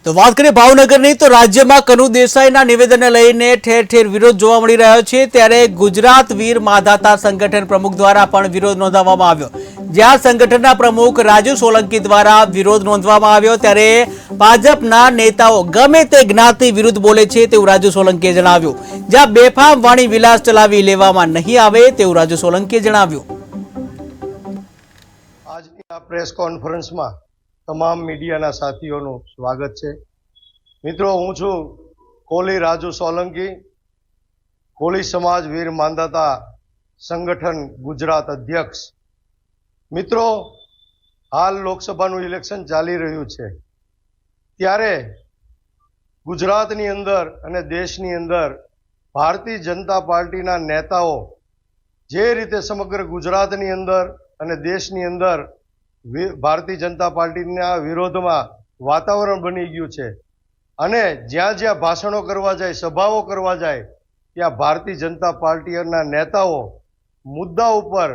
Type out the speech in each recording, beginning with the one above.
તો વાત કરીએ ભાવનગરની તો રાજ્યમાં કનુ દેસાઈના નિવેદનને લઈને ઠેર ઠેર વિરોધ જોવા મળી રહ્યો છે। ત્યારે ગુજરાત વીર માધાતા સંગઠન પ્રમુખ દ્વારા પણ વિરોધ નોંધાવવામાં આવ્યો। જ્યાં સંગઠનના પ્રમુખ રાજુ સોલંકી દ્વારા વિરોધ નોંધવામાં આવ્યો ત્યારે ભાજપના નેતાઓ ગમે તે જ્ઞાતિ વિરુદ્ધ બોલે છે તેવું રાજુ સોલંકીએ જણાવ્યું। જ્યાં બેફામ વાણી વિલાસ ચલાવી લેવામાં નહીં આવે તેવું રાજુ સોલંકીએ જણાવ્યું। આજની આ પ્રેસ કોન્ફરન્સમાં તમામ મીડિયાના સાથીઓનું સ્વાગત છે। મિત્રો, હું છું કોલી રાજુ સોલંકી, કોલી સમાજ વીર માંધાતા સંગઠન ગુજરાત અધ્યક્ષ। મિત્રો, હાલ લોકસભાનું ઇલેક્શન ચાલી રહ્યું છે, ત્યારે ગુજરાતની અંદર અને દેશની અંદર ભારતીય જનતા પાર્ટીના નેતાઓ જે રીતે સમગ્ર ગુજરાતની અંદર અને દેશની અંદર ભારતીય જનતા પાર્ટીના વિરોધમાં વાતાવરણ બની ગયું છે અને જ્યાં જ્યાં ભાષણો કરવા જાય, સભાઓ કરવા જાય, ત્યાં ભારતીય જનતા પાર્ટીના નેતાઓ મુદ્દા ઉપર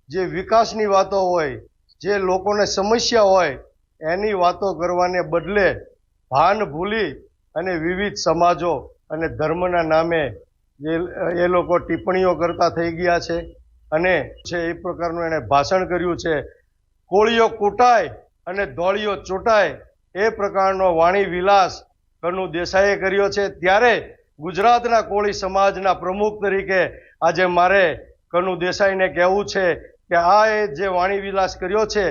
જે વિકાસની વાતો હોય, જે લોકોને સમસ્યા હોય, એની વાતો કરવાને બદલે ભાન ભૂલી અને વિવિધ સમાજો અને ધર્મના નામે એ લોકો ટિપ્પણીઓ કરતા થઈ ગયા છે અને એ પ્રકારનું એણે ભાષણ કર્યું છે। કોળીઓ કૂટાય અને ધોળીઓ ચૂંટાય એ પ્રકારનો વાણી વિલાસ કનુ દેસાઈએ કર્યો છે। ત્યારે ગુજરાતના કોળી સમાજના પ્રમુખ તરીકે આજે મારે કનુ દેસાઈને કહેવું છે કે આ જે વાણી વિલાસ કર્યો છે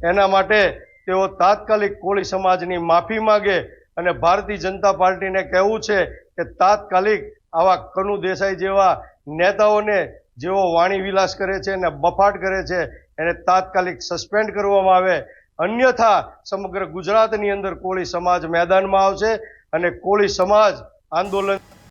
એના માટે તેઓ તાત્કાલિક કોળી સમાજની માફી માગે અને ભારતીય જનતા પાર્ટીને કહેવું છે કે તાત્કાલિક આવા કનુ દેસાઈ જેવા નેતાઓને જેઓ વાણી વિલાસ કરે છે અને બફાટ કરે છે એને તાત્કાલિક સસ્પેન્ડ કરવામાં આવે, અન્યથા સમગ્ર ગુજરાતની અંદર કોળી સમાજ મેદાનમાં આવશે અને કોળી સમાજ આંદોલન